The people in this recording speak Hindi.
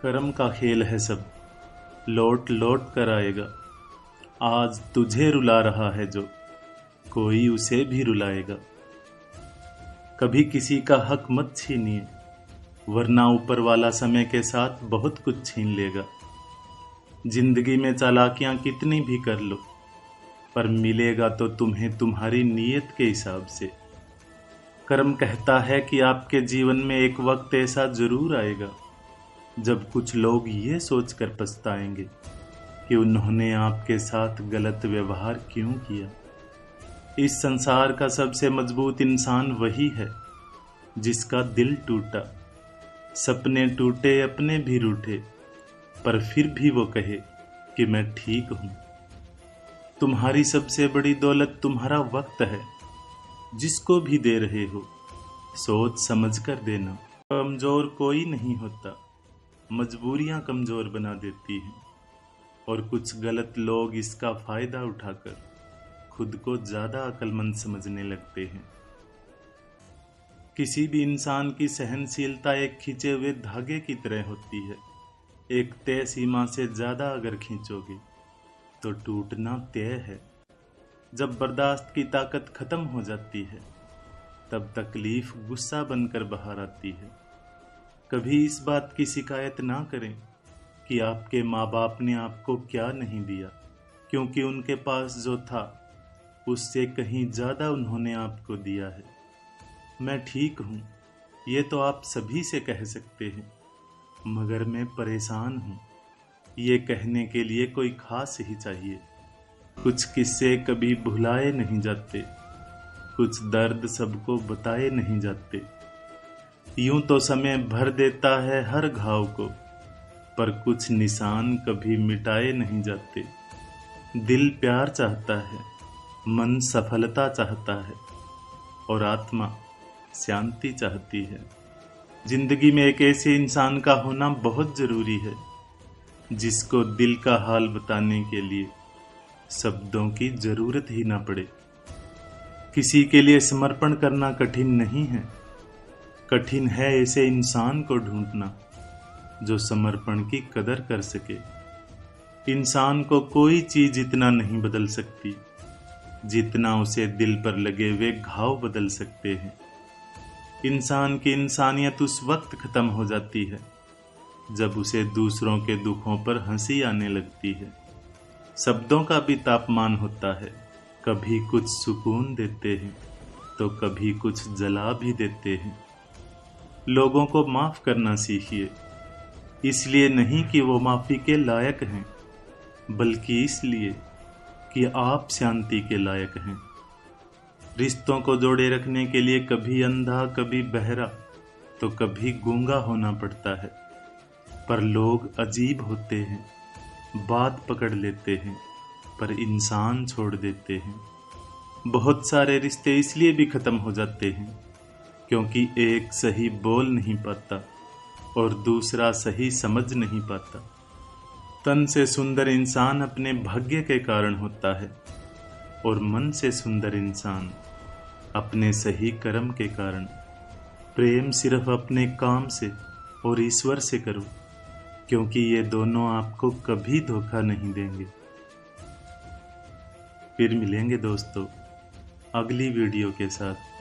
कर्म का खेल है सब, लौट लौट कर आएगा। आज तुझे रुला रहा है जो, कोई उसे भी रुलाएगा। कभी किसी का हक मत छीनिए, वरना ऊपर वाला समय के साथ बहुत कुछ छीन लेगा। जिंदगी में चालाकियां कितनी भी कर लो, पर मिलेगा तो तुम्हें तुम्हारी नीयत के हिसाब से। कर्म कहता है कि आपके जीवन में एक वक्त ऐसा जरूर आएगा जब कुछ लोग ये सोचकर पछताएंगे कि उन्होंने आपके साथ गलत व्यवहार क्यों किया। इस संसार का सबसे मजबूत इंसान वही है जिसका दिल टूटा, सपने टूटे, अपने भी रूठे, पर फिर भी वो कहे कि मैं ठीक हूं। तुम्हारी सबसे बड़ी दौलत तुम्हारा वक्त है, जिसको भी दे रहे हो सोच समझ कर देना। कमजोर कोई नहीं होता, मजबूरियां कमजोर बना देती हैं, और कुछ गलत लोग इसका फायदा उठाकर खुद को ज्यादा अक्लमंद समझने लगते हैं। किसी भी इंसान की सहनशीलता एक खींचे हुए धागे की तरह होती है। एक तय सीमा से ज्यादा अगर खींचोगे तो टूटना तय है। जब बर्दाश्त की ताकत खत्म हो जाती है, तब तकलीफ गुस्सा बनकर बाहर आती है। कभी इस बात की शिकायत ना करें कि आपके माँ बाप ने आपको क्या नहीं दिया, क्योंकि उनके पास जो था उससे कहीं ज्यादा उन्होंने आपको दिया है। मैं ठीक हूँ ये तो आप सभी से कह सकते हैं, मगर मैं परेशान हूँ ये कहने के लिए कोई खास ही चाहिए। कुछ किस्से कभी भुलाए नहीं जाते, कुछ दर्द सबको बताए नहीं जाते। यूं तो समय भर देता है हर घाव को, पर कुछ निशान कभी मिटाए नहीं जाते। दिल प्यार चाहता है, मन सफलता चाहता है, और आत्मा शांति चाहती है। जिंदगी में एक ऐसे इंसान का होना बहुत जरूरी है जिसको दिल का हाल बताने के लिए शब्दों की जरूरत ही ना पड़े। किसी के लिए समर्पण करना कठिन नहीं है, कठिन है ऐसे इंसान को ढूंढना जो समर्पण की कदर कर सके। इंसान को कोई चीज इतना नहीं बदल सकती जितना उसे दिल पर लगे हुए घाव बदल सकते हैं। इंसान की इंसानियत उस वक्त खत्म हो जाती है जब उसे दूसरों के दुखों पर हंसी आने लगती है। शब्दों का भी तापमान होता है, कभी कुछ सुकून देते हैं तो कभी कुछ जला भी देते हैं। लोगों को माफ करना सीखिए, इसलिए नहीं कि वो माफी के लायक हैं, बल्कि इसलिए कि आप शांति के लायक हैं। रिश्तों को जोड़े रखने के लिए कभी अंधा, कभी बहरा, तो कभी गूंगा होना पड़ता है। पर लोग अजीब होते हैं, बात पकड़ लेते हैं पर इंसान छोड़ देते हैं। बहुत सारे रिश्ते इसलिए भी खत्म हो जाते हैं क्योंकि एक सही बोल नहीं पाता और दूसरा सही समझ नहीं पाता। तन से सुंदर इंसान अपने भाग्य के कारण होता है, और मन से सुंदर इंसान अपने सही कर्म के कारण। प्रेम सिर्फ अपने काम से और ईश्वर से करो, क्योंकि ये दोनों आपको कभी धोखा नहीं देंगे। फिर मिलेंगे दोस्तों अगली वीडियो के साथ।